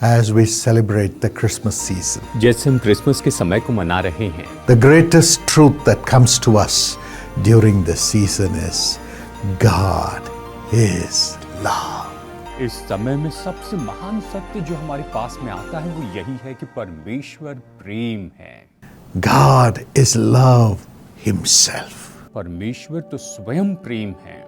As we celebrate the Christmas season, जैसे हम Christmas के समय को मना रहे हैं, the greatest truth that comes to us during this season is God is love. इस समय में सबसे महान सत्य जो हमारे पास में आता है वो यही है कि परमेश्वर प्रेम है। God is love himself. परमेश्वर तो स्वयं प्रेम है।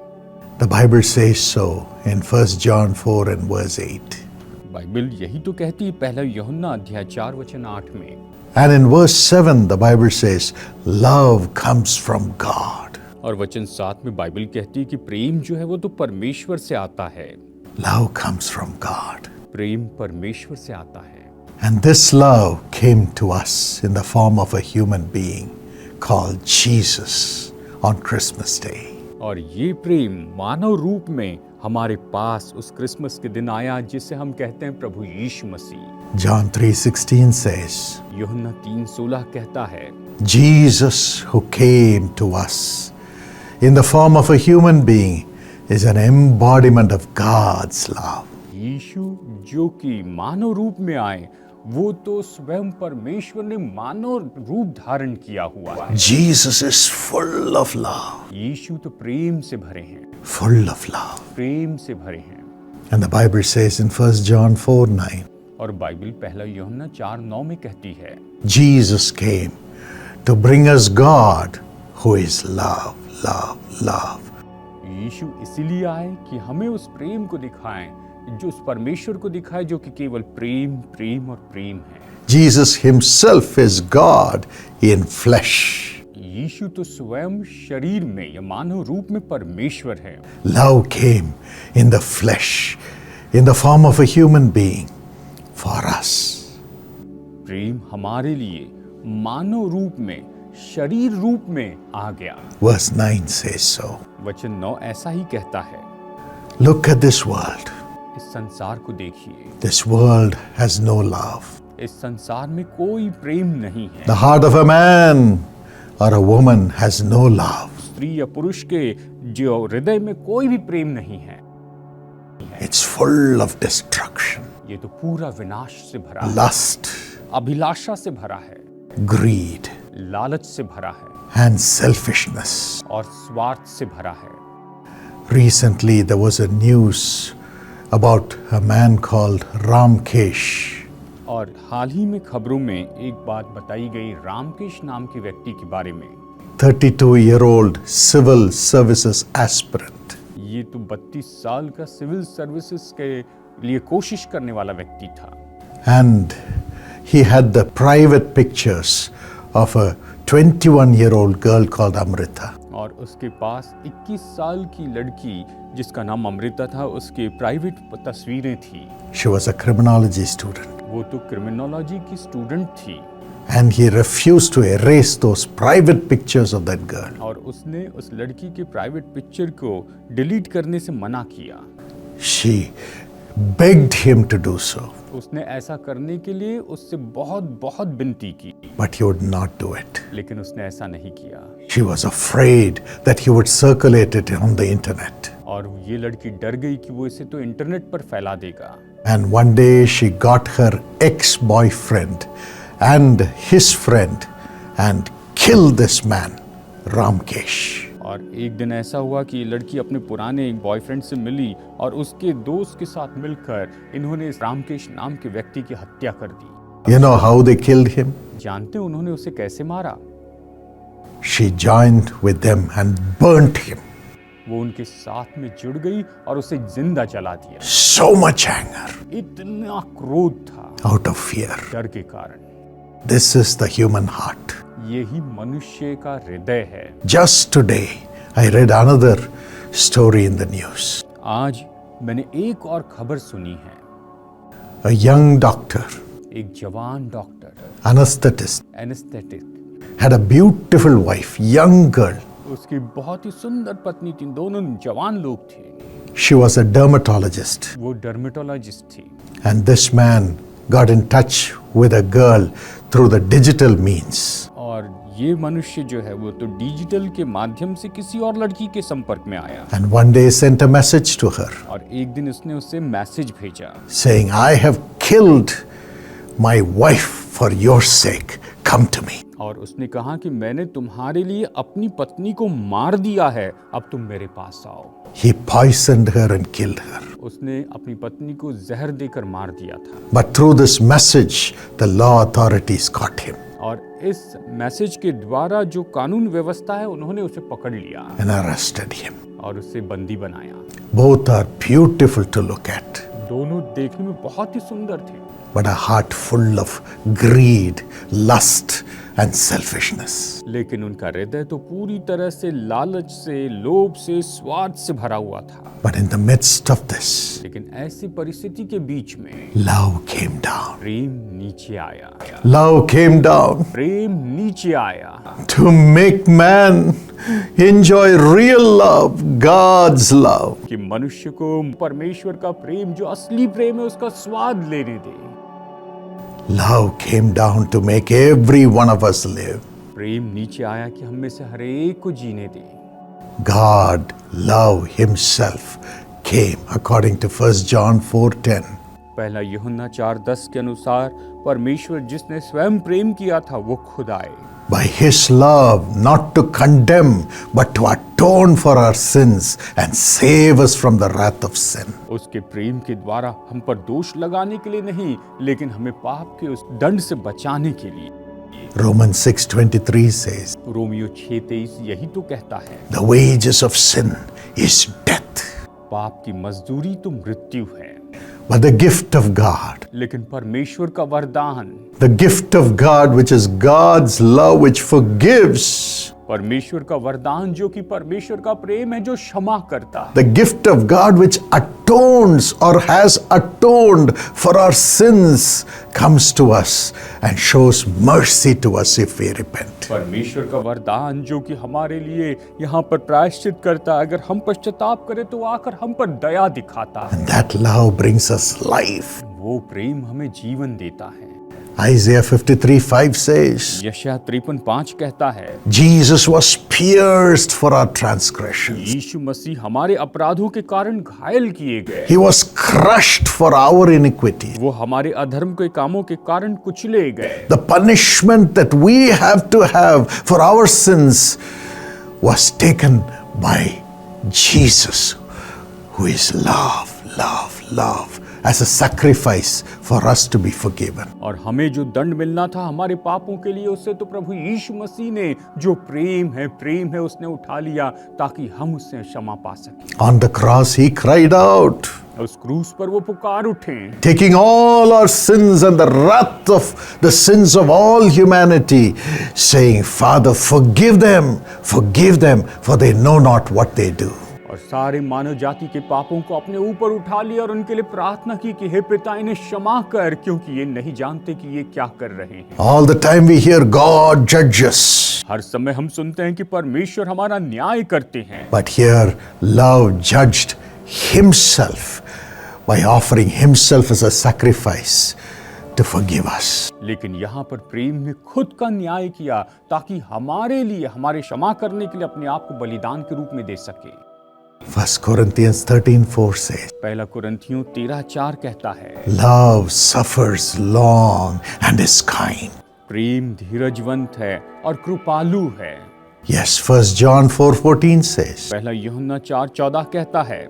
The Bible says so in 1 John 4 and verse 8. Bible यही तो कहती है, पहला यूहन्ना अध्याय 4 वचन 8 में। And in verse 7 the Bible says love comes from God. और वचन 7 में बाइबल कहती है कि प्रेम जो है वो तो परमेश्वर से आता है। Love comes from God. प्रेम परमेश्वर से आता है। And this love came to us in the form of a human being called Jesus on Christmas Day. और ये प्रेम मानव रूप में हमारे पास उस क्रिसमस के दिन आया जिसे हम कहते हैं प्रभु यीशु मसीह। John 3:16 says, यूहन्ना 3:16 कहता है, Jesus who came to us in the form of a human being is an embodiment of God's love. यीशु जो कि मानव रूप में आए वो तो स्वयं परमेश्वर ने मानव रूप धारण किया हुआ है। Jesus is full of love. यीशु तो प्रेम से भरे हैं, Full of love. प्रेम से भरे हैं। And the Bible says in 1 John 4:9, और बाइबल पहला यूहन्ना 4:9 में कहती है, Jesus came to bring us God who is love, love, love. यीशु इसीलिए आए कि हमें उस प्रेम को दिखाएं, जो उस परमेश्वर को दिखाए जो कि केवल प्रेम, प्रेम और प्रेम है। Jesus himself is God in flesh. यीशु तो स्वयं शरीर में या मानव रूप में परमेश्वर है। Love came in the flesh, in the form of a human being for us. प्रेम हमारे लिए मानव रूप में, शरीर रूप में आ गया। Verse 9 says so. वचन 9 ऐसा ही कहता है। Look at this world. इस संसार को देखिए, This world has no love. इस संसार में कोई प्रेम नहीं है। The heart of a man or a woman has no love. स्त्री या पुरुष के जो हृदय में कोई भी प्रेम नहीं है। It's full of destruction, ये तो पूरा विनाश से भरा है, lust, अभिलाषा से भरा है, greed, लालच से भरा है and selfishness. और स्वार्थ से भरा है। Recently, there was a news about a man called Ramkesh. और हाल ही में खबरों में एक बात बताई गई रामकेश नाम के व्यक्ति के बारे में। 32-year-old civil services aspirant. ये तो 32 साल का सिविल सर्विसेज के लिए कोशिश करने वाला व्यक्ति था। And he had the private pictures of a 21-year-old girl called Amrita. और उसके पास 21 साल की लड़की जिसका नाम अमृता था, उसके प्राइवेट तस्वीरें थी। She was a criminology student. वो तो क्रिमिनोलॉजी की स्टूडेंट थी। And he refused to erase those private pictures of that girl. और उसने उस लड़की के प्राइवेट पिक्चर को डिलीट करने से मना किया। She begged him to do so, उसने ऐसा करने के लिए उससे बहुत बहुत विनती की, but he would not do it. लेकिन उसने ऐसा नहीं किया। She was afraid that he would circulate it on the internet. और ये लड़की डर गई कि वो इसे तो इंटरनेट पर फैला देगा। And one day she got her ex-boyfriend and his friend and killed this man, Ramkesh. और एक दिन ऐसा हुआ कि ये लड़की अपने पुराने एक बॉयफ्रेंड से मिली और उसके दोस्त के साथ मिलकर इन्होंने इस रामकेश नाम के व्यक्ति की हत्या कर दी। You know how they killed him? जानते उन्होंने उसे कैसे मारा? She joined with them and burnt him. वो उनके साथ में जुड़ गई और उसे जिंदा जला दिया। So much anger, इतना क्रोध था, out of fear. डर के कारण। This is the human heart. यही मनुष्य का हृदय है। Just today, I read another story in the news. आज मैंने एक और खबर सुनी है। A young doctor, एक जवान doctor, anesthetist, anaesthetic, had a beautiful wife, young girl. उसकी बहुत ही सुंदर पत्नी थी, दोनों जवान लोग थे। She was a dermatologist. वो डर्मेटोलॉजिस्ट थी। And this man got in touch with a girl through the digital means. और ये मनुष्य जो है वो तो डिजिटल के माध्यम से किसी और लड़की के संपर्क में आया And one day sent a message to her और एक दिन उसने उससे मैसेज भेजा saying, I have killed my wife for your sake. Come to me. और उसने कहा कि मैंने तुम्हारे लिए अपनी पत्नी को मार दिया है, अब तुम मेरे पास आओ। He poisoned her and killed her. उसने अपनी पत्नी को जहर देकर मार दिया था। But through this message, the law authorities caught him और इस मैसेज के द्वारा जो कानून व्यवस्था है उन्होंने उसे पकड़ लिया and arrested him. और उसे बंदी बनाया। Both are beautiful to look at, दोनों देखने में बहुत ही सुंदर थे, but a heart full of greed, lust, and selfishness. लेकिन उनका हृदय तो पूरी तरह से लालच से, लोभ से, स्वार्थ से भरा हुआ था। But in the midst of this, लेकिन ऐसी परिस्थिति के बीच में love came down. प्रेम नीचे आया। Love came down प्रेम नीचे आया to make man enjoy real love, God's love. कि मनुष्य को परमेश्वर का प्रेम, जो असली प्रेम है, उसका स्वाद लेने दे। Love came down to make every one of us live. प्रेम नीचे आया कि हम में से हर एक को जीने दे। God, love himself, came according to 1 John 4:10. पहला यूहन्ना 4:10 के अनुसार परमेश्वर जिसने स्वयं प्रेम किया था वो खुद आए। By his love, not to condemn, but to atone for our sins and save us from the wrath of sin. उसके प्रेम के द्वारा हम पर दोष लगाने के लिए नहीं, लेकिन हमें पाप के उस दंड से बचाने के लिए। Romans 6:23 says, रोमियो 6:23 यही तो कहता है, the wages of sin is death, पाप की मजदूरी तो मृत्यु है, but the gift of God, लेकिन परमेश्वर का वरदान, the gift of God, which is God's love, which forgives, परमेश्वर का वरदान जो कि परमेश्वर का प्रेम है, जो क्षमा करता है, the gift of God which atones or has atoned for our sins, comes to us and shows mercy to us if we repent. परमेश्वर का वरदान जो कि हमारे लिए यहाँ पर प्रायश्चित करता है, अगर हम पश्चाताप करें तो आकर हम पर दया दिखाता है। And that love brings us life. वो प्रेम हमें जीवन देता है। Isaiah 53:5 says, यशायाह 53:5 कहता है, Jesus was pierced for our transgressions. यीशु मसीह हमारे अपराधों के कारण घायल किए गए, He was crushed for our iniquity. वो हमारे अधर्म के कामों के कारण कुचले गए। The punishment that we have to have for our sins was taken by Jesus, who is love, love, love, as a sacrifice for us to be forgiven. और हमें जो दंड मिलना था हमारे पापों के लिए, उससे तो प्रभु यीशु मसीह ने, जो प्रेम है, उसने उठा लिया ताकि हम उससे क्षमा पा सकें। On the cross, he cried out, उस क्रूस पर वो पुकार उठे, taking all our sins and the wrath of the sins of all humanity, saying, Father, forgive them, for they know not what they do. और सारे मानव जाति के पापों को अपने ऊपर उठा लिया और उनके लिए प्रार्थना की कि हे पिता, इन्हें क्षमा कर, क्योंकि ये नहीं जानते कि ये क्या कर रहे हैं। All the time we hear God judges. हर समय हम सुनते हैं कि परमेश्वर हमारा न्याय करते हैं, But here, love judged himself by offering himself as a sacrifice to forgive us. लेकिन यहाँ पर प्रेम ने खुद का न्याय किया ताकि हमारे लिए, हमारे क्षमा करने के लिए अपने आप को बलिदान के रूप में दे सके। 1 Corinthians 13:4 says, पहला कुरिन्थियों 13:4 कहता है, Love suffers long and is kind. प्रेम धीरजवंत है और कृपालु है। Yes, 1 John 4:14 says, पहला यूहन्ना 4:14 कहता है,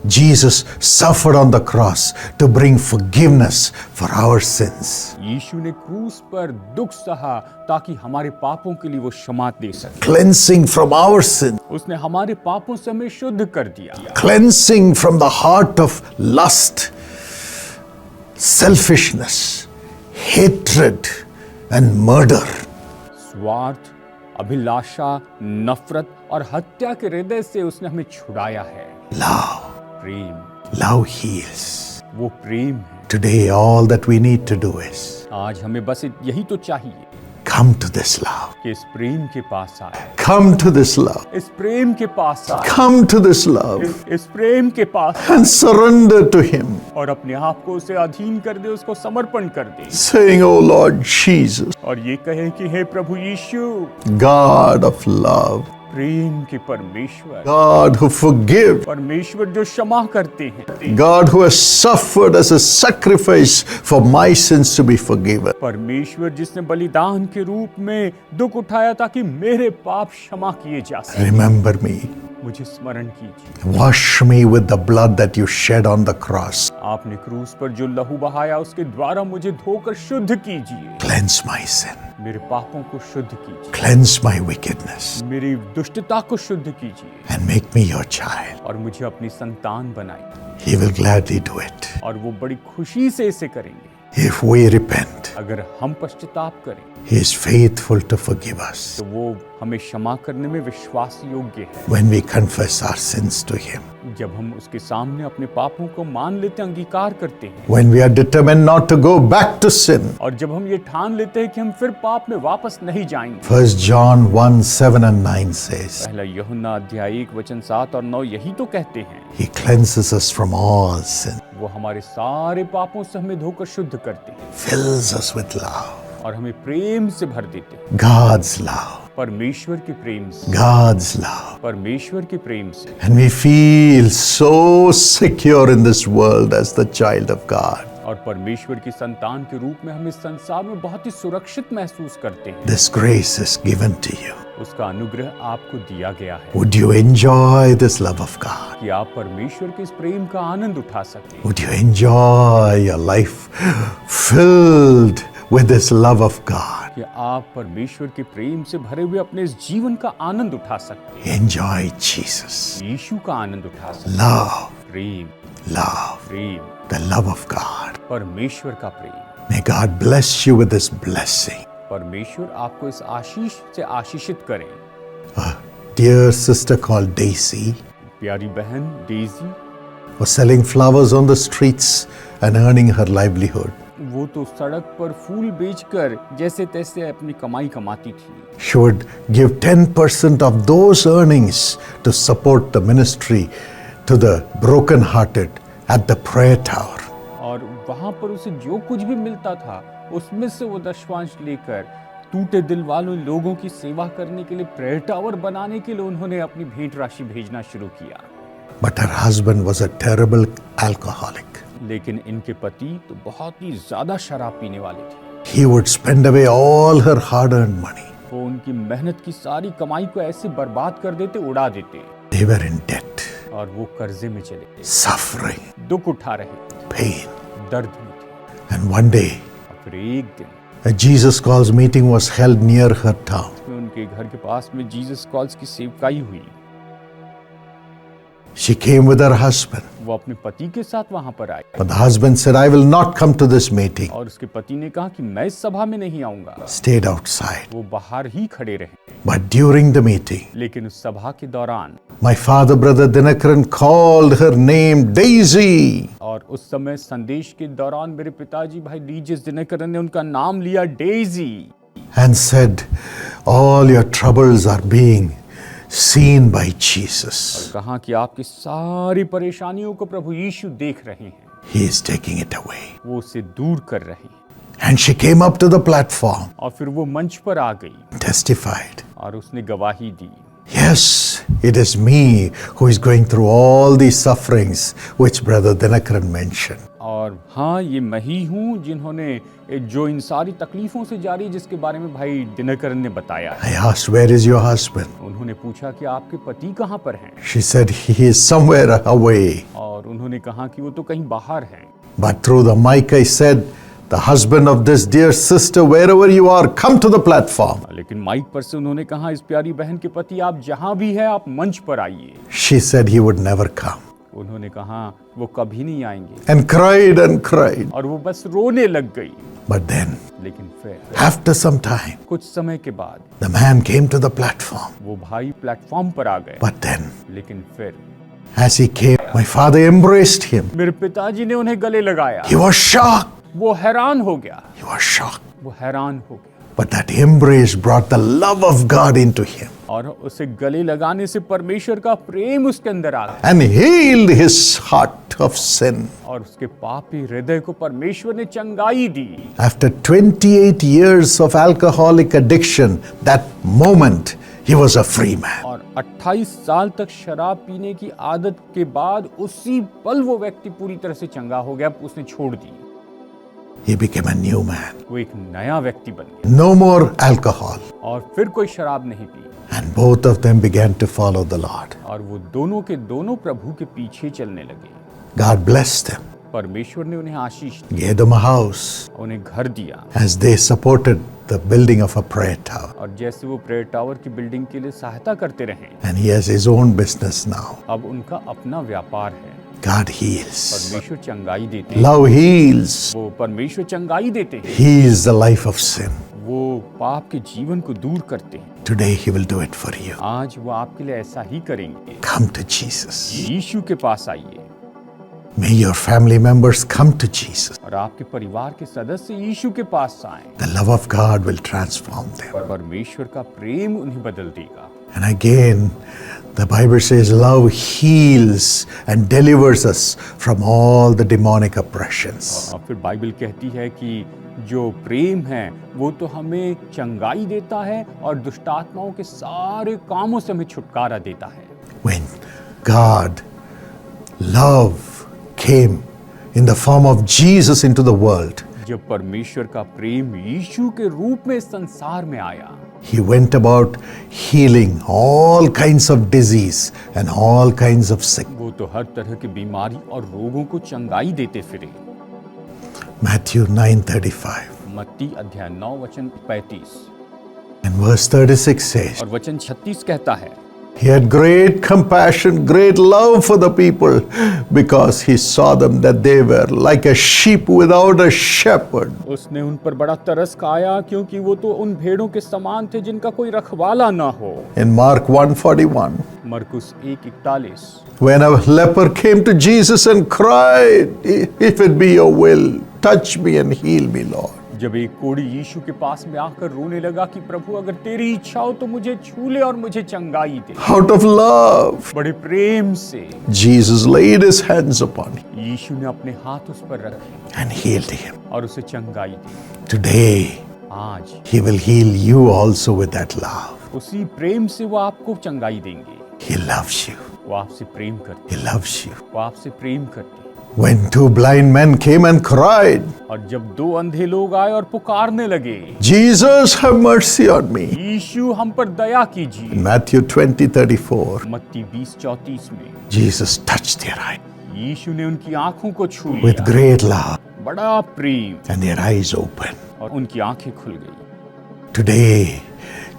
Jesus suffered on the cross to bring forgiveness for our sins. यीशु ने क्रूस पर दुख सहा ताकि हमारे पापों के लिए वो क्षमा दे सके। Cleansing from our sin, उसने हमारे पापों से हमें शुद्ध कर दिया, cleansing from the heart of lust, selfishness, hatred, and murder. स्वार्थ, अभिलाषा, नफरत और हत्या के हृदय से उसने हमें छुड़ाया है। Love, प्रेम, love heals. वो प्रेम है। Today, all that we need to do is आज हमें बस यही तो चाहिए come to this love. कि इस प्रेम के पास आए, Come to this love. इस प्रेम के पास आए, Come to this love इस प्रेम के पास and surrender to Him, और अपने आप को उसे अधीन कर दे, उसको समर्पण कर दे saying, Oh Lord Jesus, और ये कहे कि हे प्रभु यीशु, God of love, प्रेम के परमेश्वर, God who forgives, परमेश्वर जो क्षमा करते हैं, God who has suffered as a sacrifice for my sins to be forgiven. परमेश्वर जिसने बलिदान के रूप में दुख उठाया ताकि मेरे पाप क्षमा किए जा सके। Remember me. मुझे स्मरण कीजिए, Wash me with the blood that you shed on the cross. आपने क्रूस पर जो लहू बहाया उसके द्वारा मुझे धोकर शुद्ध कीजिए, Cleanse my sin. मेरे पापों को शुद्ध कीजिए, Cleanse my wickedness. मेरी दुष्टता को शुद्ध कीजिए And make me your child. और मुझे अपनी संतान बनाइए। He will gladly do it. और वो बड़ी खुशी से इसे करेंगे If we repent, अगर हम पश्चाताप करें, He is faithful to forgive us. तो वो हमें क्षमा करने में विश्वास योग्य है। When we confess our sins to Him. जब हम उसके सामने अपने पापों को मान लेते हैं, अंगीकार करते हैं, When we are determined not to go back to sin. और जब हम ये ठान लेते हैं कि हम फिर पाप में वापस नहीं जाएंगे। 1 John 1:7 and 9 says, पहला यूहन्ना अध्याय 1 वचन 7 और 9 यही तो कहते हैं, He cleanses us from all sin, वो हमारे सारे पापों से हमें धोकर शुद्ध करते हैं fills us with love. और हमें प्रेम से भर देते हैं। God's love. परमेश्वर के प्रेम से, God's love. परमेश्वर के प्रेम से। And we feel so secure in this world as the child of God. और परमेश्वर की संतान के रूप में हम इस संसार में बहुत ही सुरक्षित महसूस करते हैं। This grace is given to you. उसका अनुग्रह आपको दिया गया है Would you enjoy this love of God? कि आप परमेश्वर के इस प्रेम का आनंद उठा सकें। Would you enjoy your life filled with this love of God? कि आप परमेश्वर के प्रेम से भरे हुए अपने इस जीवन का आनंद उठा सकते Enjoy Jesus. हैं, यीशु का आनंद उठा सकते हैं। Love, Prem, love, Prem, the love of God. परमेश्वर का प्रेम। May God bless you with this blessing. परमेश्वर आपको इस आशीष से आशीषित करें। A dear sister called Daisy प्यारी बहन Daisy, was selling flowers on the streets and earning her livelihood. वो तो सड़क पर फूल बेचकर जैसे तैसे अपनी कमाई कमाती थी। She would give 10% of those earnings to support the ministry to the brokenhearted at the prayer tower. और वहाँ पर उसे जो कुछ भी मिलता था उसमें से वो दशवांश लेकर टूटे दिल वालों लोगों की सेवा करने के लिए प्रेयर टावर बनाने के लिए उन्होंने अपनी भेंट राशि भेजना शुरू किया। But her husband was a terrible alcoholic. लेकिन इनके पति तो बहुत ही ज्यादा शराब पीने वाले थे। He would spend away all her hard-earned money. वो उनकी मेहनत की सारी कमाई को ऐसे बर्बाद कर देते, उड़ा देते, They were in debt, और वो कर्जे में चले गए, suffering, दुख उठा रहे, pain. दर्द में थे। And one day, और फिर एक दिन a Jesus Calls meeting was held near her town. उनके घर के पास में जीसस कॉल्स की सेवकाई हुई। She came with her husband. वो अपने पति के साथ वहां पर आए But the husband said, I will not come to this meeting. और उसके पति ने कहा कि मैं इस सभा में नहीं आऊंगा। Stayed outside. वो बाहर ही खड़े रहे। But during the meeting, लेकिन उस सभा के दौरान my father, brother Dinakaran, called her name Daisy. और उस समय संदेश के दौरान मेरे पिताजी भाई डीजेस दिनकरन ने उनका नाम लिया Daisy, And said, all your troubles are being seen by Jesus. कहा कि आपकी सारी परेशानियों को प्रभु यीशु देख रहे हैं, He is taking it away. वो उसे दूर कर रहे हैं। And she came up to the platform, और फिर वो मंच पर आ गई testified. और उसने गवाही दी, Yes, it is me who is going through all these sufferings which Brother Dinakaran mentioned. और हाँ, ये मैं ही हूँ जिन्होंने जो इन सारी तकलीफों से जा रही है जिसके बारे में भाई दिनकरन ने बताया है। I asked, where is your husband? उन्होंने पूछा कि आपके पति कहाँ पर हैं, She said, he is somewhere away. और उन्होंने कहा कि वो तो कहीं बाहर हैं। But through the mic I said, the husband of this dear sister, wherever you are, come to the platform. लेकिन माइक पर से उन्होंने कहा, इस प्यारी बहन के पति आप जहाँ भी हैं आप मंच पर आइए। She said he would never come. उन्होंने कहा वो कभी नहीं आएंगे, And cried. और वो बस रोने लग गई। But then, लेकिन फिर after some time, कुछ समय के बाद the man came to the platform. वो भाई प्लेटफॉर्म पर आ गए। But then, लेकिन फिर as he came, my father embraced him. मेरे पिताजी ने उन्हें गले लगाया। He was shocked. वो हैरान हो गया, He was shocked. वो हैरान हो गया। But that embrace brought the love of God into him और उसे गले लगाने से परमेश्वर का प्रेम उसके अंदर आ गया and healed his heart of sin. और उसके पापी हृदय को परमेश्वर ने चंगाई दी। After 28 years of alcoholic addiction, that moment he was a free man. और 28 साल तक शराब पीने की आदत के बाद उसी पल वो व्यक्ति पूरी तरह से चंगा हो गया, उसने छोड़ दी। He became a new man. वो एक नया व्यक्ति बन गया No more alcohol. और फिर कोई शराब नहीं P. And both of them began to follow the Lord. और वो दोनों के दोनों प्रभु के पीछे चलने लगे। God blessed them, परमेश्वर ने उन्हें आशीष दी, gave them a house उन्हें घर दिया। as they supported the building of a prayer tower. और जैसे वो प्रेयर टावर की बिल्डिंग के लिए सहायता करते रहे, And he has his own business now. अब उनका अपना व्यापार है। God heals. परमेश्वर चंगाई देते हैं। Love heals. वो परमेश्वर चंगाई देते हैं। Heals the life of sin. वो पाप के जीवन को दूर करते हैं। Today he will do it for you. आज वो आपके लिए ऐसा ही करेंगे। Come to Jesus. यीशु के पास आइए May your family members come to Jesus. और आपके परिवार के सदस्य यीशु के पास आएं। The love of God will transform them. परमेश्वर का प्रेम उन्हें बदल देगा। And again, the Bible says love heals and delivers us from all the demonic oppressions. और फिर बाइबल कहती है कि जो प्रेम है वो तो हमें चंगाई देता है और दुष्टात्माओं के सारे कामों से हमें छुटकारा देता है। When God, love, came in the form of Jesus into the world, जब परमेश्वर का प्रेम यीशु के रूप में इस संसार में आया, he went about healing all kinds of disease and all kinds of sickness. वो तो हर तरह की बीमारी और रोगों को चंगाई देते फिरे। Matthew 9:35 मत्ती अध्याय 9 वचन 35 and verse 36 says, और वचन 36 कहता है, he had great compassion, great love for the people because he saw them that they were like a sheep without a shepherd. उसने उन पर बड़ा तरस खाया क्योंकि वो तो उन भेड़ों के समान थे जिनका कोई रखवाला ना हो। In Mark 1:41, मरकुस 1:41 when a leper came to Jesus and cried, if it be your will, touch me and heal me, Lord. जब एक कोढ़ी यीशु के पास में आकर रोने लगा कि प्रभु अगर तेरी इच्छा हो तो मुझे छू ले और मुझे चंगाई दे। Out of love, बड़े प्रेम से Jesus laid his hands upon him यीशु ने अपने हाथ उस पर रखे and healed him. और उसे चंगाई दी। Today, आज he will heal you also with that love. उसी प्रेम से वो आपको चंगाई देंगे। He loves you. वो आपसे प्रेम करते, He loves you. वो आपसे प्रेम करते। When two blind men came and cried, और जब दो अंधे लोग आए और पुकारने लगे, Jesus, have mercy on me. यीशु हम पर दया कीजिए। In Matthew 20:34, मत्ती 20:34 में Jesus touched their eye यीशु ने उनकी आंखों को छू with लिया, great love, बड़ा प्रेम, and their eyes opened. और उनकी आंखें खुल गई। Today,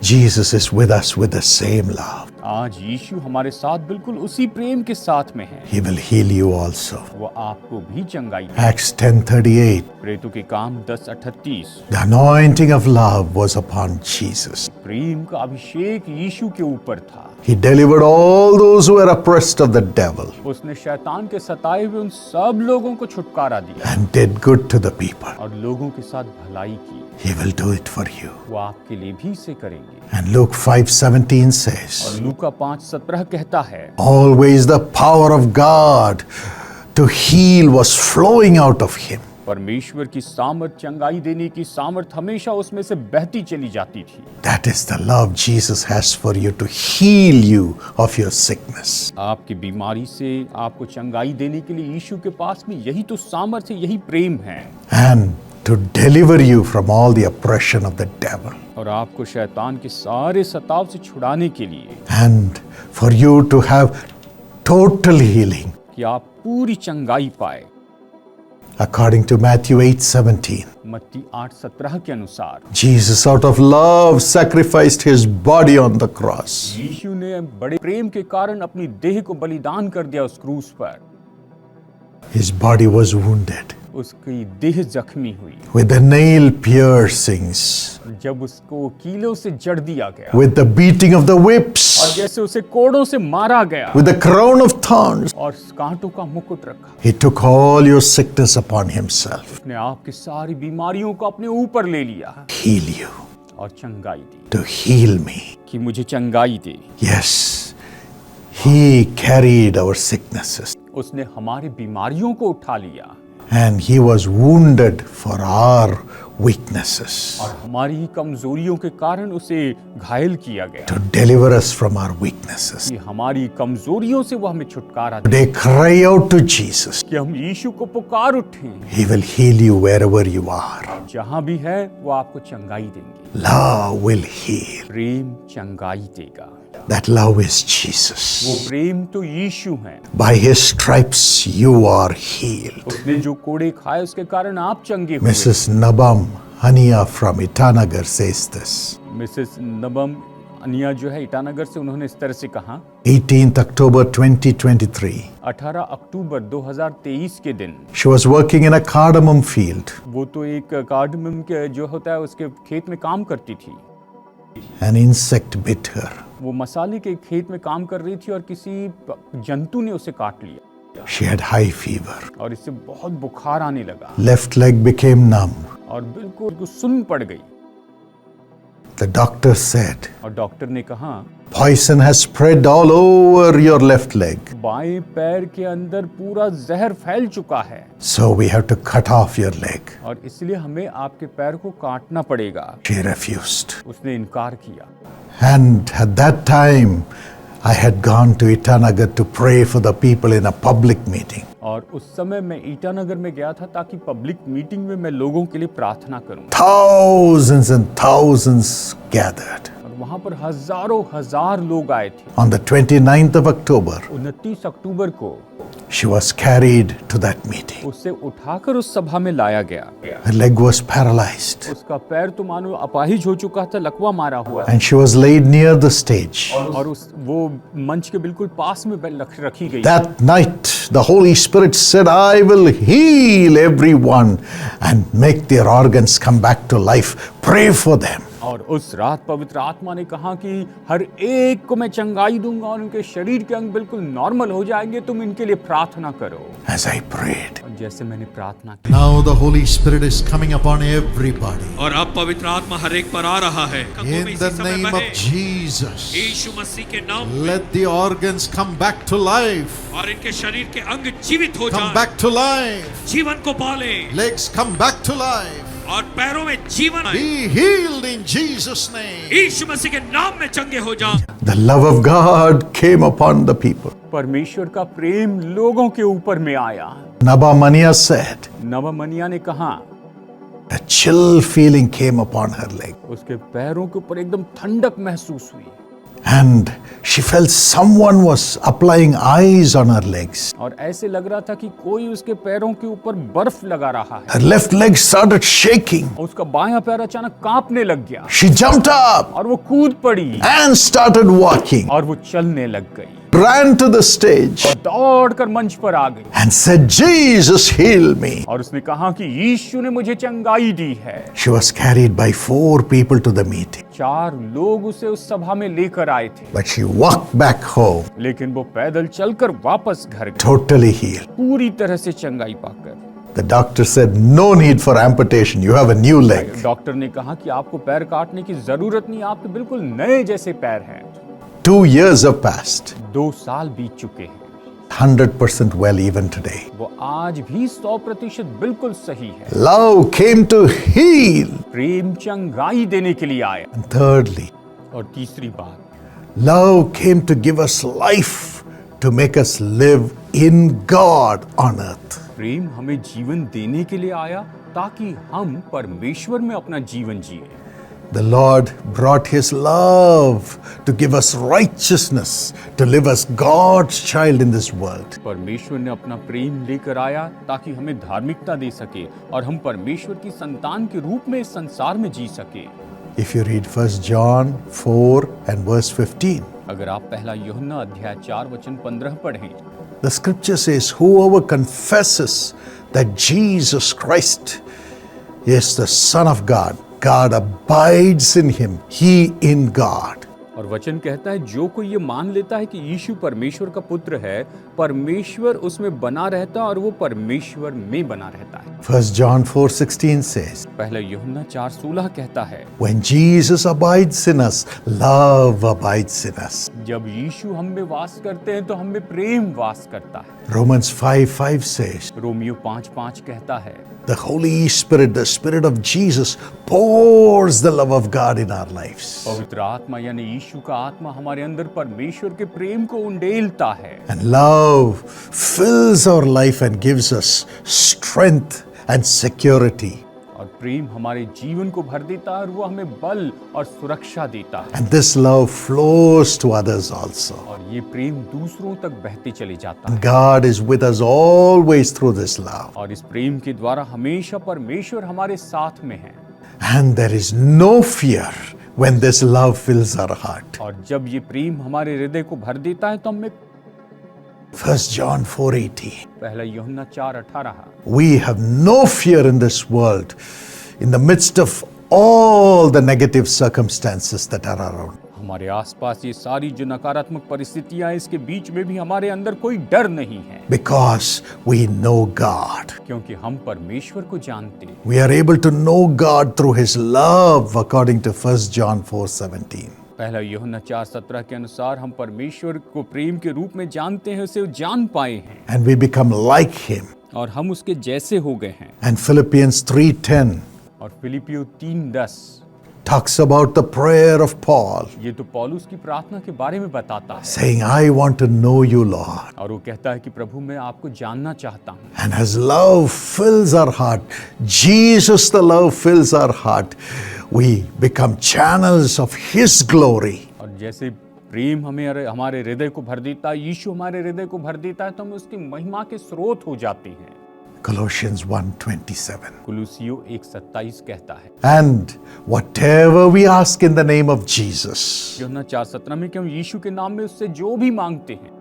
Jesus is with us with the same love. आज यीशु हमारे साथ बिल्कुल उसी प्रेम के साथ में है। He will heal you also. वो आपको भी चंगाई दे। Acts 10:38, प्रेरितों के काम 10:38 the anointing of love was upon Jesus. प्रेम का अभिषेक यीशु के ऊपर था। He delivered all those who were oppressed of the devil उसने शैतान के सताए हुए उन सब लोगों को छुटकारा दिया and did good to the people. और लोगों के साथ भलाई की। He will do it for you. वो आपके लिए भी इसे करेंगे। And Luke 5:17 says, और लूका 5:17 कहता है, always the power of God to heal was flowing out of him. परमेश्वर की सामर्थ, चंगाई देने की सामर्थ हमेशा उसमें से बहती चली जाती थी। That is the love Jesus has for you to heal you of your sickness. आपकी बीमारी से आपको चंगाई देने के लिए यीशु के पास में यही तो सामर्थ है, यही प्रेम है। And to deliver you from all the oppression of the devil. और आपको शैतान के सारे सताव से छुड़ाने के लिए, And for you to have total healing. कि आप पूरी चंगाई पाए। According to Matthew 8:17, मत्ती 8:17 के अनुसार Jesus out of love sacrificed his body on the cross. यीशु ने बड़े प्रेम के कारण अपनी देह को बलिदान कर दिया उस क्रूस पर। His body was wounded उसकी देह जख्मी हुई, with the nail piercings, जब उसको कीलों से जड़ दिया गया, with the beating of the और whips, जैसे उसे कोड़ों से मारा गया, with the crown of thorns. और कांटों का मुकुट रखा। He took all your sickness upon himself. उसने आपकी सारी बीमारियों को अपने ऊपर ले लिया Heal you, और चंगाई दी, to heal me. कि मुझे चंगाई दे। Yes, he carried our sicknesses. उसने हमारी बीमारियों को उठा लिया And he was wounded for our weaknesses, और हमारी ही कमजोरियों के कारण उसे घायल किया गया to deliver us from our weaknesses. कि हमारी कमजोरियों से वो हमें छुटकारा दे, Today, cry out to Jesus. कि हम यीशु को पुकार उठें। He will heal you wherever you are. जहां भी है वो आपको चंगाई देंगे। Love will heal. प्रेम चंगाई देगा। That love is Jesus. वो प्रेम तो यीशु है। By his stripes you are healed. उसने जो कोड़े खाए उसके कारण आप चंगे हुए। Mrs. Nabam Hania from Itanagar says this. Mrs Nabam Aniya जो है ईटानगर से, उन्होंने इस तरह से कहा, 18th October 2023. 18 अक्टूबर 2023 के दिन She was working in a cardamom field. वो तो एक कार्डमम के जो होता है उसके खेत में काम करती थी। An insect bit her. वो मसाले के खेत में काम कर रही थी और किसी जंतु ने उसे काट लिया She had high fever. और इससे बहुत बुखार आने लगा Left leg became numb. और बिल्कुल सुन्न पड़ गई। The doctor said, और डॉक्टर ने कहा, poison has spread all over your left leg. बाएं पैर के अंदर पूरा जहर फैल चुका है, So we have to cut off your leg. और इसलिए हमें आपके पैर को काटना पड़ेगा। She refused. उसने इनकार किया। And at that time, I had gone to Itanagar to pray for the people in a public meeting. और उस समय मैं ईटानगर में गया था ताकि पब्लिक मीटिंग में मैं लोगों के लिए प्रार्थना करूं। Thousands and thousands gathered. और वहां पर हजारों हजार लोग आए थे। On the 29th of October, 29 अक्टूबर को she was carried to that meeting. उससे उठाकर उस सभा में लाया गया। Her leg was paralyzed उसका पैर तो मानो अपाहिज हो चुका था, लकवा मारा हुआ, and she was laid near the stage. और वो मंच के बिल्कुल पास में रखी गई। That night, the Holy Spirit said, I will heal everyone and make their organs come back to life. Pray for them. और उस रात पवित्र आत्मा ने कहा कि हर एक को मैं चंगाई दूंगा और उनके शरीर के अंग बिल्कुल नॉर्मल हो जाएंगे, तुम इनके लिए प्रार्थना करो। As I prayed, और जैसे मैंने प्रार्थना की, now the Holy Spirit is coming upon everybody. और अब पवित्र आत्मा हर एक पर आ रहा है। In the name of Jesus, यीशु मसीह के नाम let the organs come back to life. और इनके शरीर के अंग जीवित हो Come जाएं, back to life. जीवन को पालें Legs come back to life. और पैरों में जीवन आए। Be healed in Jesus' name. यीशु मसीह के नाम में चंगे हो जाओ। The love of God came upon the people. परमेश्वर का प्रेम लोगों के ऊपर में आया। Nabamania said, नवमनिया ने कहा, a chill feeling came upon her leg. उसके पैरों के ऊपर एकदम ठंडक महसूस हुई And she felt someone was applying ice on her legs. और ऐसे लग रहा था कि कोई उसके पैरों के ऊपर बर्फ लगा रहा है। Her left leg started shaking. और उसका बायां पैर अचानक कांपने लग गया She jumped up और वो कूद पड़ी and started walking, और वो चलने लग गई, ran to the stage दौड़कर मंच पर आ गई and said, Jesus, heal me. और उसने कहा कि यीशु ने मुझे चंगाई दी है। She was carried by 4 people to the meeting, 4 लोग उसे उस सभा में लेकर आए थे, but she walked back home लेकिन वो पैदल चलकर वापस घर गई, totally healed. पूरी तरह से चंगाई पाकर। The doctor said, no need for amputation. You have a new leg. Doctor ने कहा कि आपको पैर काटने की जरूरत नहीं, आपके बिल्कुल नए जैसे पैर हैं। 2 years have passed. 2 साल बीत चुके हैं, 100% well even today. वो आज भी 100% बिल्कुल सही है। Love came to heal. प्रेम चंगाई देने के लिए आया। And thirdly, और तीसरी बात, love came to give us life, to make us live in God on earth. प्रेम हमें जीवन देने के लिए आया ताकि हम परमेश्वर में अपना जीवन जिए। The Lord brought His love to give us righteousness, to live as God's child in this world. परमेश्वर ने अपना प्रेम लेकर आया ताकि हमें धार्मिकता दे सके और हम परमेश्वर की संतान के रूप में इस संसार में जी सके। If you read 1 John 4 and verse 15, अगर आप पहला यूहन्ना अध्याय 4 वचन 15 पढ़ें, the scripture says, whoever confesses that Jesus Christ is the Son of God, God abides in him, he in God. और वचन कहता है जो कोई ये मान लेता है कि यीशु परमेश्वर का पुत्र है, परमेश्वर उसमें बना रहता है और वो परमेश्वर में बना रहता है। 1 John 4:16 says, पहला यूहन्ना 4:16 कहता है, when Jesus abides in us, love abides in us. जब यीशु हम में वास करते हैं तो हम में प्रेम वास करता है। Romans 5:5 says, रोमियो 5:5 कहता है, the Holy Spirit, the Spirit of Jesus, pours the love of God in our lives. पवित्र आत्मा यानी यीशु का आत्मा हमारे अंदर परमेश्वर के प्रेम को उंडेलता है। And love fills our life and gives us strength and security. और प्रेम हमारे जीवन को भर देता है और वो हमें बल और सुरक्षा देता है। And this love flows to others also. और ये प्रेम दूसरों तक बहते चले जाता है। God is with us always through this love. और इस प्रेम के द्वारा हमेशा परमेश्वर हमारे साथ में है। And there is no fear when this love fills our heart. और जब ये प्रेम हमारे हृदय को भर देता है तो हमें 1 John 4:18. पहला यूहन्ना 4:18 We have no fear in this world in the midst of all the negative circumstances that are around. हमारे आसपास ये सारी जो नकारात्मक परिस्थितियां हैं, इसके बीच में भी हमारे अंदर कोई डर नहीं है, Because we know God. क्योंकि हम परमेश्वर को जानते हैं। We are able to know God through His love according to 1 John 4:17. पहला यूहन्ना 4:17 के अनुसार हम परमेश्वर को प्रेम के रूप में जानते हैं, उसे जान पाए हैं And we become like Him. और हम उसके जैसे हो गए हैं। And Philippians 3:10 और फिलिपियो 3:10 talks about the prayer of Paul, ये तो पौलुस की प्रार्थना के बारे में बताता है saying, I want to know you, Lord. और वो कहता है कि प्रभु मैं आपको जानना चाहता हूँ। And as love fills our heart, Jesus, the love fills our heart, we become channels of His glory. और जैसे प्रेम हमें हमारे हृदय को भर देता है, यीशु हमारे हृदय को भर देता है, तो हम उसकी महिमा के स्रोत हो जाते हैं। Colossians 1:27. कुलुसियो 1:27 कहता है, And whatever we ask in the name of Jesus, यूहन्ना 4:17 में कि हम यीशु के नाम में उससे जो भी मांगते हैं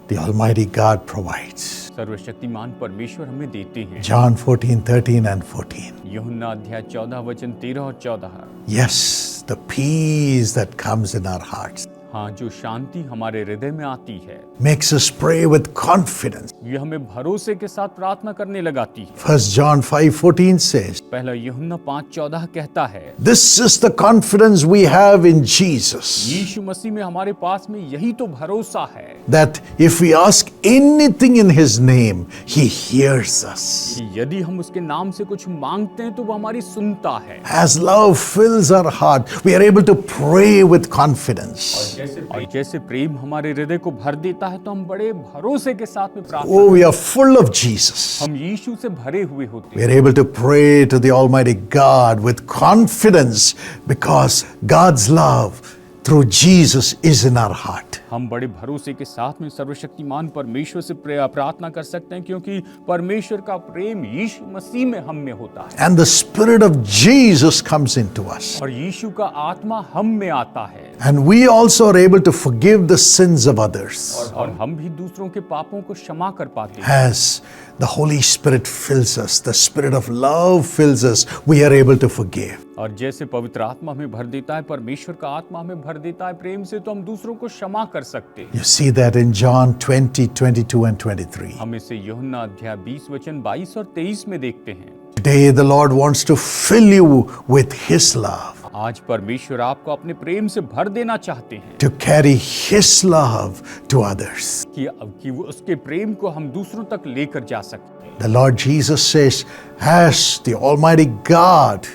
the Almighty God provides. सर्वशक्तिमान परमेश्वर हमें देते हैं। John 14:13 and 14. यूहन्ना अध्याय 14 वचन 13 और 14। Yes, the peace that comes in our hearts हाँ, जो शांति हमारे हृदय में आती है makes us pray with confidence. ये हमें भरोसे के साथ प्रार्थना करने लगाती है। 1 John 5:14 says, पहला यूहन्ना 5:14 कहता है, this is the confidence we have in Jesus, यीशु मसीह में हमारे पास में यही तो भरोसा है that if we ask anything in His name, He hears us. कि यदि हम उसके नाम से कुछ मांगते हैं तो वो हमारी सुनता है। As love fills our heart, we are able to pray with confidence. और जैसे प्रेम हमारे हृदय को भर देता है तो हम बड़े भरोसे के साथ में प्रार्थना Oh, we are full of Jesus. हम यीशु से भरे हुए होते We हैं। are able to pray to the Almighty God with confidence because God's love through Jesus is in our heart. हम बड़े भरोसे के साथ में सर्वशक्तिमान परमेश्वर से प्रार्थना कर सकते हैं क्योंकि परमेश्वर का प्रेम यीशु मसीह में हम में होता है And the Spirit of Jesus comes into us. और यीशु का आत्मा हम में आता है And we also are able to forgive the sins of others. और हम भी दूसरों के पापों को क्षमा कर पाते हैं। As the Holy Spirit fills us, the Spirit of love fills us, we are able to forgive. और जैसे पवित्र आत्मा हमें भर देता है, परमेश्वर का आत्मा हमें भर देता है प्रेम से, तो हम दूसरों को क्षमा कर सकते हैं। You see that in John 20:22 and 23. हम इसे यूहन्ना अध्याय 20 वचन 22 और 23 में देखते हैं। Today the Lord wants to fill you with His love, आज परमेश्वर आपको अपने प्रेम से भर देना चाहते हैं to carry His love to others. कि वो उसके प्रेम को हम दूसरों तक लेकर जा सकें। The Lord Jesus says, as the Almighty God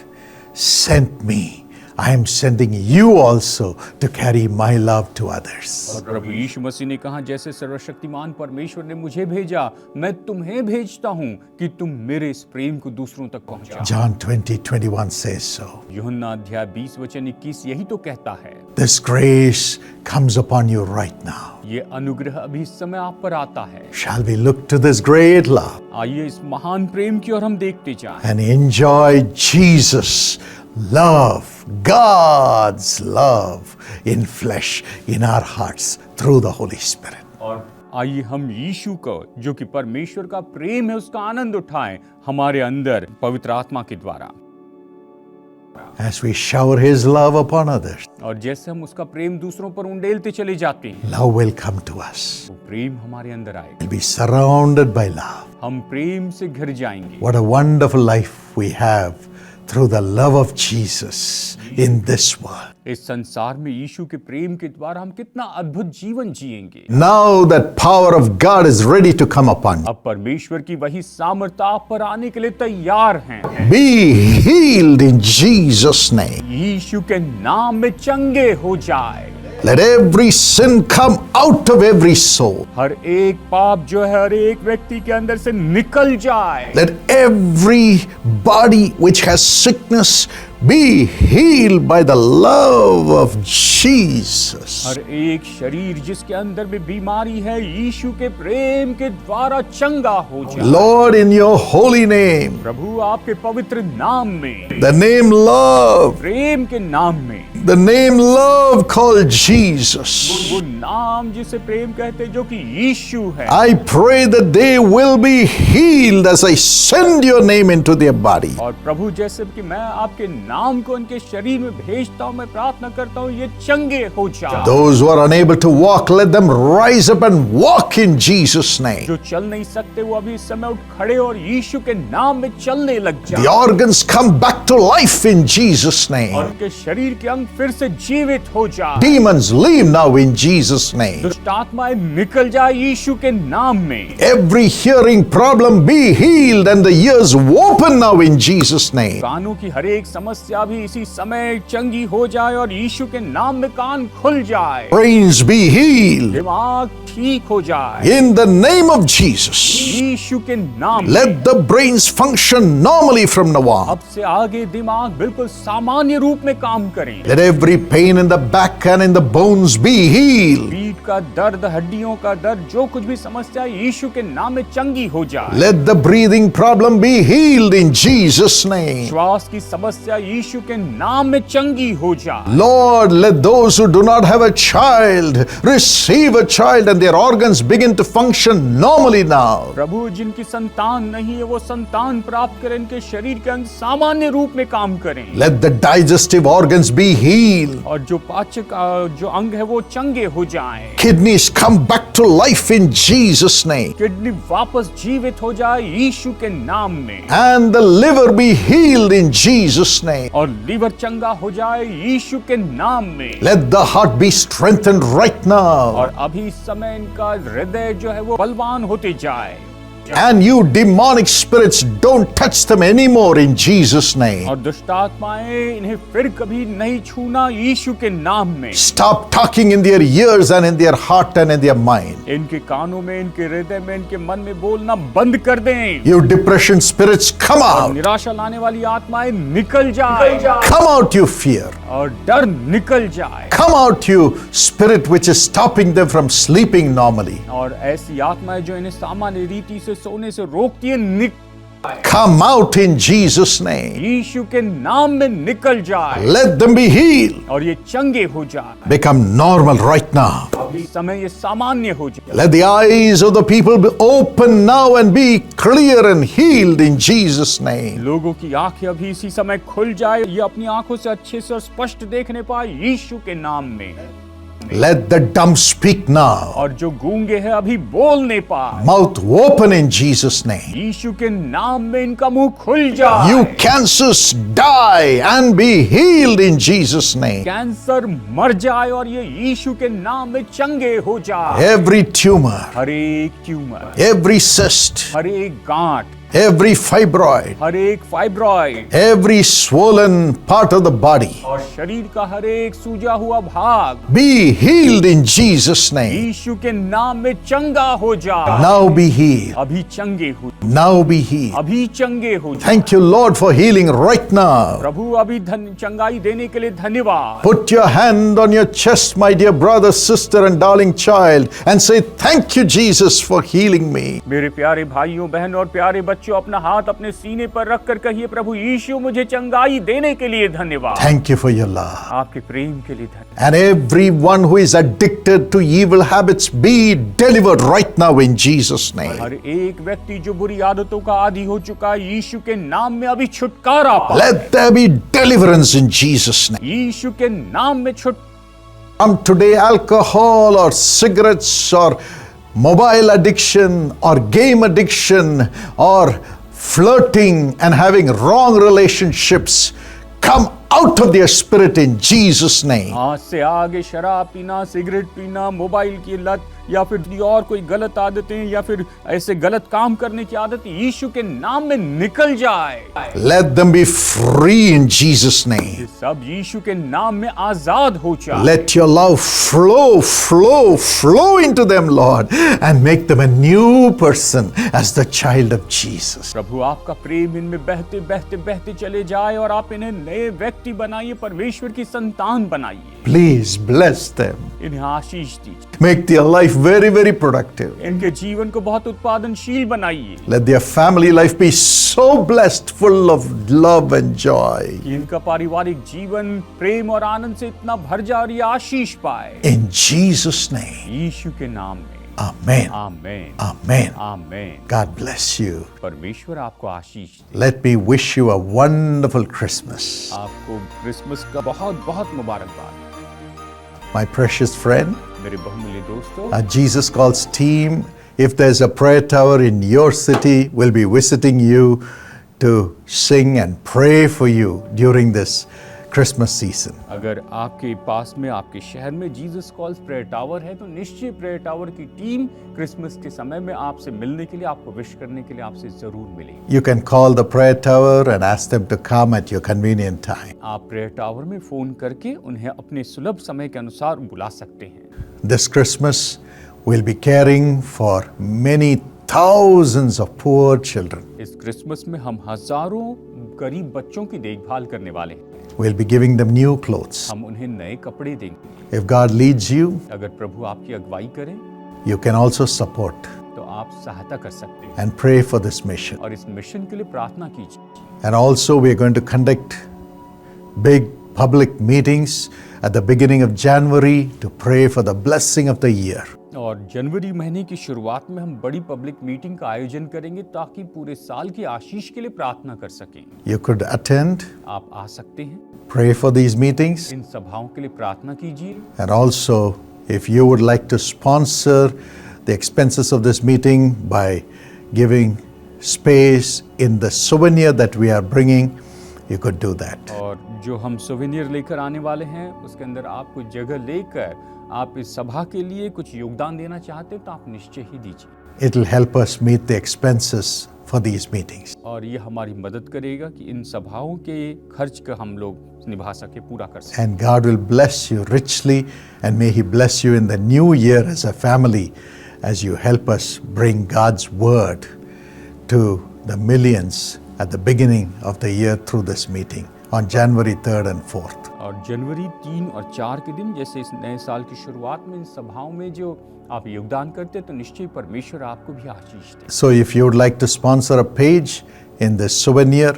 sent me, I am sending you also to carry my love to others. और प्रभु यीशु मसीह ने कहा, जैसे सर्वशक्तिमान परमेश्वर ने मुझे भेजा, मैं तुम्हें भेजता हूँ कि तुम मेरे इस प्रेम को दूसरों तक पहुँचाओ। John 20:21 says so. यूहन्ना अध्याय 20 वचन 21 यही तो कहता है। This grace comes upon you right now. ये अनुग्रह अभी इस समय आप पर आता है। Shall we look to this great love आइए इस महान प्रेम की ओर हम देखते जाएं and enjoy Jesus' love, God's love in flesh, in our hearts through the Holy Spirit. और आइए हम यीशु को, जो कि परमेश्वर का प्रेम है, उसका आनंद उठाएं हमारे अंदर पवित्र आत्मा के द्वारा। as we shower His love upon others, और जैसे हम उसका प्रेम दूसरों पर उंडेलते चले जाते हैं, love will come to us. वो प्रेम हमारे अंदर आएगा, We'll be surrounded by love. हम प्रेम से घिर जाएंगे। What a wonderful life we have through the love of Jesus in this world. इस संसार में यीशु के प्रेम के द्वारा हम कितना अद्भुत जीवन जिएंगे। Now that power of God is ready to come upon you. अब परमेश्वर की वही सामर्थ आप पर आने के लिए तैयार हैं। Be healed in Jesus' name. यीशु के नाम में चंगे हो जाए। Let every sin come out of every soul. हर एक पाप जो है हर एक व्यक्ति के अंदर से निकल जाए। Let every body which has sickness be healed by the love of Jesus. हर एक शरीर जिसके अंदर में बीमारी है यीशु के प्रेम के द्वारा चंगा हो जाए। Lord, in your holy name, प्रभु आपके पवित्र नाम में, the name love, प्रेम के नाम में, the name love called Jesus. वो नाम जिसे प्रेम कहते हैं जो कि यीशु है। I pray that they will be healed as I send your name into their body. और प्रभु जैसे कि मैं आपके नाम को उनके शरीर में भेजता हूँ, मैं प्रार्थना करता हूँ ये चंगे हो जाए। Those who are unable to walk, let them rise up and walk in Jesus' name. जो चल नहीं सकते वो अभी इस समय उठ खड़े और यीशु के नाम में चलने लग The जाए। organs come back to life in Jesus' और name. उनके शरीर के अंग फिर से जीवित हो जाए। Demons leave now in Jesus' name. दुष्ट आत्माएं निकल जाए यीशु के नाम में। Every hearing problem be healed and the ears open now in Jesus' name. कानों की हर एक समस्या भी इसी समय चंगी हो जाए और यीशु के नाम में कान खुल जाए। Brains be healed दिमाग ठीक हो जाए in the name of Jesus. यीशु के नाम में। Let the brains function normally from now on. अब से आगे दिमाग बिल्कुल सामान्य रूप में काम करें। Let every pain in the back and in the bones be healed. पीठ का दर्द, हड्डियों का दर्द, जो कुछ भी समस्या है, यीशु के नाम में चंगी हो जाए। Let the breathing problem be healed in Jesus' name. श्वास की समस्या यीशु के नाम में चंगी हो जाए। Lord, let those who do not have a child receive a child and their organs begin to function normally now. प्रभु जिनकी संतान नहीं है वो संतान प्राप्त करें, इनके शरीर के अंग सामान्य रूप में काम करें। Let the digestive organs be healed. और जो पाचक जो अंग है वो चंगे हो जाएं। Kidneys come back to life in Jesus' name. Kidney वापस जीवित हो जाए यीशु के नाम में। And the liver be healed in Jesus' name. और लीवर चंगा हो जाए यीशु के नाम में। Let the heart be strengthened right now. और अभी इस समय इनका हृदय जो है वो बलवान होते जाए। And you demonic spirits don't touch them anymore in Jesus' name. और दुष्ट आत्माएं इन्हें फिर कभी नहीं छूना यीशु के नाम में। Stop talking in their ears and in their heart and in their mind. इनके कानों में, इनके हृदय में, इनके मन में बोलना बंद कर दें। You depression spirits, come और out. निराशा लाने वाली आत्माएं निकल जाए। Come out, you fear. और डर निकल जाए। Come out, you spirit which is stopping them from sleeping normally. और ऐसी आत्माएं जो इन्हें सामान्य रीति से सोने से रोकती है, Come out in Jesus' name. यीशु के नाम में निकल जाए। Let them be healed. और ये चंगे हो जाए। Become normal right now. अभी समय ये सामान्य हो जाए। Let the eyes of the people be open now and be clear and healed in Jesus' name. लोगों की आंखें अभी इसी समय खुल जाए, ये अपनी आंखों से अच्छे से और स्पष्ट देखने पाए यीशु के नाम में। Let the dumb speak now. और जो गूंगे हैं अभी बोलने पाए। Mouth open in Jesus' name. यीशु के नाम में इनका मुंह खुल जाए। You cancers die and be healed in Jesus' name. Cancer मर जाए और ये यीशु के नाम में चंगे हो जाए। Every tumor, हर एक ट्यूमर, every cyst, हर एक गांठ, every fibroid, हर एक fibroid, every swollen part of the body और शरीर का हर एक सूजा हुआ भाग be healed in Jesus' name. यीशु के नाम में चंगा हो जाए। Now be healed. अभी चंगे हो, Now be healed. अभी चंगे हो जाए। Thank you, Lord, for healing right now. प्रभु अभी चंगाई देने के लिए धन्यवाद। Put your hand on your chest, my dear brother, sister, and darling child, and say, Thank you, Jesus, for healing me. मेरे प्यारे भाइयों, बहन और प्यारे बच्चों, बच्चों अपना हाथ अपने सीने पर रखकर कहिए, प्रभु यीशु मुझे चंगाई देने के लिए धन्यवाद, Thank you for your love. आपके प्रेम के लिए धन्यवाद। And everyone who is addicted to evil habits be delivered right now in Jesus' name. हर एक व्यक्ति जो बुरी आदतों का आदी हो चुका है, यीशु के नाम में अभी छुटकारा पाए। Let there be deliverance in Jesus' name. यीशु के नाम में Today, alcohol or cigarettes or mobile addiction or game addiction or flirting and having wrong relationships come out of their spirit in Jesus' name. आज से आगे शराब पीना, cigarette पीना, mobile की लत या फिर और कोई गलत आदतें या फिर ऐसे गलत काम करने की आदत यीशु के नाम में निकल जाए। Let them be free in Jesus' name. ये सब यीशु के नाम में आजाद हो जाए। Let your love flow into them, Lord, and make them a new person as the child of Jesus. प्रभु आपका प्रेम इनमें बहते बहते बहते चले जाए और आप इन्हें नए व्यक्ति बनाइए, परमेश्वर की संतान बनाइए। Please bless them. इन्हें आशीष दीजिए। Make their life very, very productive. इनके जीवन को बहुत उत्पादनशील बनाइए। Let their family life be so blessed, full of love and joy. कि इनका पारिवारिक जीवन प्रेम और आनंद से इतना भर जाए और ये आशीष पाए। In Jesus' name. यीशु के नाम में। Amen. Amen. Amen. Amen. God bless you. परमेश्वर आपको आशीष दे। Let me wish you a wonderful Christmas. आपको क्रिसमस का बहुत बहुत मुबारकबाद। My precious friend, मेरे बहुमूल्य दोस्तों, our Jesus Calls team, if there's a prayer tower in your city, will be visiting you to sing and pray for you during this Christmas season. अगर आपके पास में आपके शहर में जीसस कॉल्स प्रेयर टावर है तो निश्चय प्रेयर टावर की टीम क्रिसमस के समय में आपसे मिलने के लिए, आपको विश करने के लिए आपसे जरूर मिलेगी। You can call the prayer tower and ask them to come at your convenient time. आप प्रेयर टावर में फोन करके उन्हें अपने सुलभ समय के अनुसार बुला सकते हैं। This Christmas, we'll be caring for many thousands of poor children. इस क्रिसमस में हम हजारों गरीब बच्चों की देखभाल करने वाले हैं। We'll be giving them new clothes. हम उन्हें नए कपड़े देंगे। If God leads you, अगर प्रभु आपकी अगुवाई करें you can also support तो आप सहायता कर सकते हैं and pray for this mission. और इस मिशन के लिए प्रार्थना कीजिए। And also, we're going to conduct big public meetings at the beginning of January to pray for the blessing of the year. और जनवरी महीने की शुरुआत में हम बड़ी पब्लिक मीटिंग का आयोजन करेंगे ताकि पूरे साल की आशीष के लिए प्रार्थना कर सकें। You could attend, आप आ सकते हैं, pray for these meetings, इन सभाओं के लिए प्रार्थना कीजिए। and also, if you would like to sponsor the expenses of this meeting by giving space in the souvenir that we are bringing, you could do that. और जो हम souvenir लेकर आने वाले हैं उसके अंदर आप कुछ जगह लेकर आप इस सभा के लिए कुछ योगदान देना चाहते हैं तो आप निश्चय ही दीजिए। It will help us meet the expenses for these meetings. और ये हमारी मदद करेगा कि इन सभाओं के खर्च का हम लोग निभा सके, पूरा कर सके। And God will bless you richly, and may He bless you in the new year as a family as you help us bring God's word to the millions at the beginning of the year through this meeting on January 3rd and 4th. और जनवरी 3 और 4 के दिन जैसे इस नए साल की शुरुआत में इन सभाओं में जो आप योगदान करते हैं तो निश्चय परमेश्वर आपको भी आशीष दे। So if you would like to sponsor a page in this souvenir,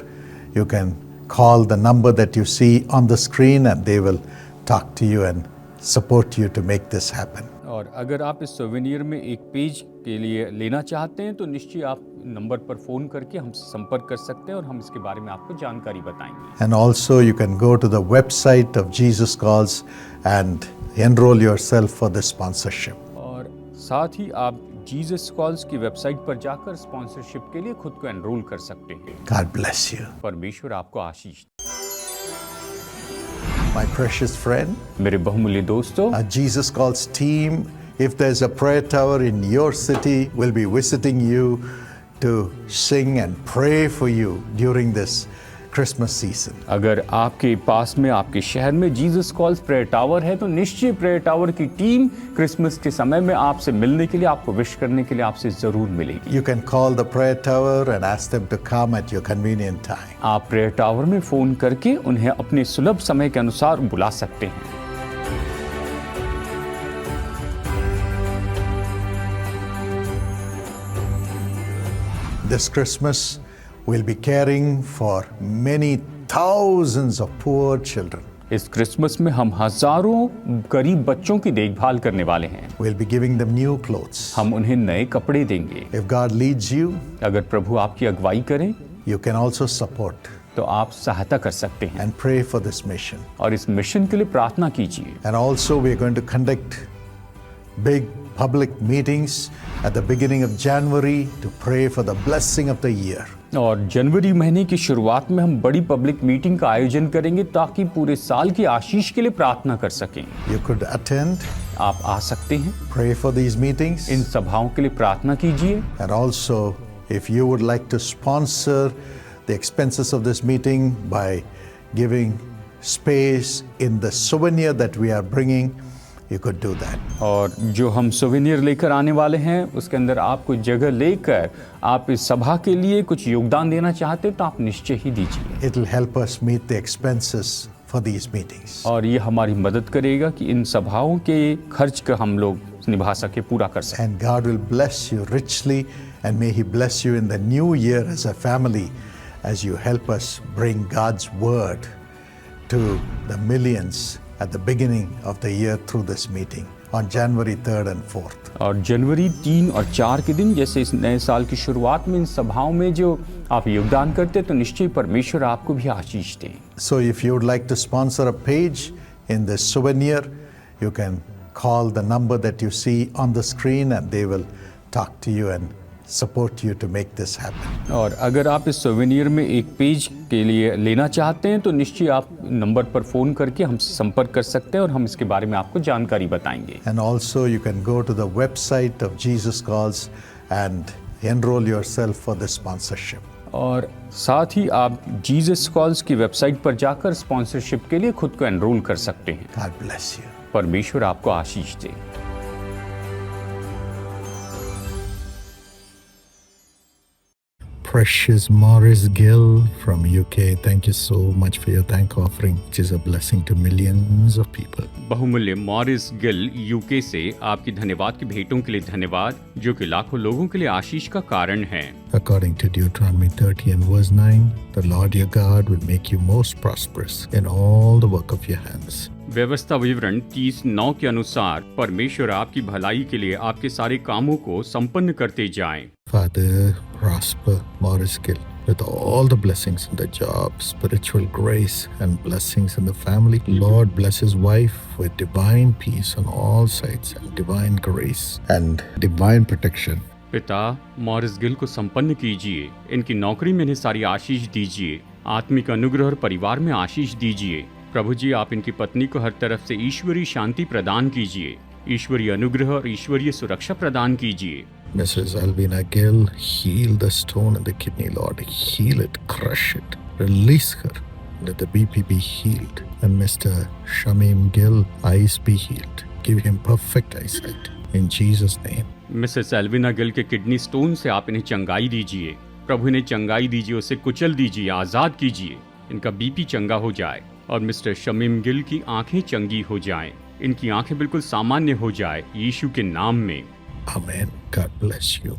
you can call the number that you see on the screen and they will talk to you and support you to make this happen. और अगर आप इस souvenir में एक page के लिए लेना चाहते हैं तो निश्चय आप नंबर पर फोन करके हमसे संपर्क कर सकते हैं और हम इसके बारे में आपको जानकारी बताएंगे। And also you can go to the website of Jesus Calls and enroll yourself for the sponsorship. और साथ ही आप जीसस कॉल्स की वेबसाइट पर जाकर स्पॉन्सरशिप के लिए खुद को एनरोल कर सकते हैं। God bless you. परमेश्वर आपको आशीष। My precious friend, मेरे बहुमूल्य दोस्तों, our Jesus Calls team, if there's a prayer tower in your city, will be visiting you to sing and pray for you during this Christmas season. अगर आपके पास में आपके शहर में जीसस कॉल्स प्रेयर टावर है तो निश्चय प्रेयर टावर की टीम क्रिसमस के समय में आपसे मिलने के लिए, आपको विश करने के लिए आपसे जरूर मिलेगी। You can call the prayer tower and ask them to come at your convenient time. आप प्रेयर टावर में फोन करके उन्हें अपने सुलभ समय के अनुसार बुला सकते हैं। This Christmas, We'll be caring for many thousands of poor children. इस क्रिसमस में हम हजारों गरीब बच्चों की देखभाल करने वाले हैं। We'll be giving them new clothes. हम उन्हें नए कपड़े देंगे। If God leads you, अगर प्रभु आपकी अगुवाई करें you can also support तो आप सहायता कर सकते हैं and pray for this mission. और इस मिशन के लिए प्रार्थना कीजिए। And also we're going to conduct big public meetings at the beginning of January to pray for the blessing of the year. और जनवरी महीने की शुरुआत में हम बड़ी पब्लिक मीटिंग का आयोजन करेंगे ताकि पूरे साल की आशीष के लिए प्रार्थना कर सकें। You could attend, आप आ सकते हैं, pray for these meetings. इन सभाओं के लिए प्रार्थना कीजिए। And also, if you would like to sponsor the expenses of this meeting by giving space in the souvenir that we are bringing, you could do that. और जो हम souvenir लेकर आने वाले हैं उसके अंदर आप कुछ जगह लेकर आप इस सभा के लिए कुछ योगदान देना चाहते हैं तो आप निश्चय ही दीजिए। It will help us meet the expenses for these meetings. और ये हमारी मदद करेगा कि इन सभाओं के खर्च का हम लोग निभा सके, पूरा कर सके। And God will bless you richly, and may He bless you in the new year as a family as you help us bring God's word to the millions at the beginning of the year through this meeting on January 3rd and 4th. और जनवरी 3 और 4 के दिन जैसे इस नए साल की शुरुआत में इन सभाओं में जो आप योगदान करते हैं तो निश्चय परमेश्वर आपको भी आशीष दें। So if you would like to sponsor a page in this souvenir, you can call the number that you see on the screen and they will talk to you and support you to make this happen. और अगर आप इस souvenir में एक page के लिए लेना चाहते हैं तो निश्चय आप नंबर पर फ़ोन करके हमसे संपर्क कर सकते हैं और हम इसके बारे में आपको जानकारी बताएंगे। And also you can go to the website of Jesus Calls and enroll yourself for this sponsorship. और साथ ही आप जीसस कॉल्स की वेबसाइट पर जाकर स्पॉन्सरशिप के लिए खुद को एनरोल कर सकते हैं। God bless you. परमेश्वर आपको आशीष दे। Precious Morris Gill from UK, thank you so much for your thank offering, which is a blessing to millions of people. बहुमूल्य मॉरिस गिल यूके से आपकी धन्यवाद की भेंटों के लिए धन्यवाद जो कि लाखों लोगों के लिए आशीष का कारण है। According to Deuteronomy 30 and verse 9, the Lord your God will make you most prosperous in all the work of your hands. व्यवस्था विवरण 30:9 के अनुसार परमेश्वर आपकी भलाई के लिए आपके सारे कामों को संपन्न करते जाएं। Father, prosper Morris Gill with all the blessings in the job, spiritual grace and blessings in the family. Lord, bless his wife with divine peace on all sides and divine grace and divine protection. पिता Morris Gill को संपन्न कीजिए, इनकी नौकरी में इन्हें सारी आशीष दीजिए, आत्मिक अनुग्रह और परिवार में आशीष दीजिए। प्रभु जी आप इनकी पत्नी को हर तरफ से ईश्वरीय शांति प्रदान कीजिए, ईश्वरीय अनुग्रह और ईश्वरीय सुरक्षा प्रदान कीजिए। Mrs. Alvina Gill, heal the stone in the kidney, Lord. Heal it, crush it, release her. Let the BP be healed. And Mr. Shamim Gill, eyes be healed. Give him perfect eyesight. In Jesus' name. Mrs Elvina Gill के kidney stone से आप इन्हें चंगाई दीजिए, प्रभु इन्हें चंगाई दीजिए, उसे कुचल दीजिए, आजाद कीजिए, इनका बीपी चंगा हो जाए और मिस्टर शमीम गिल की आंखें चंगी हो जाएं, इनकी आंखें बिल्कुल सामान्य हो जाए, यीशु के नाम में। Amen. God bless you.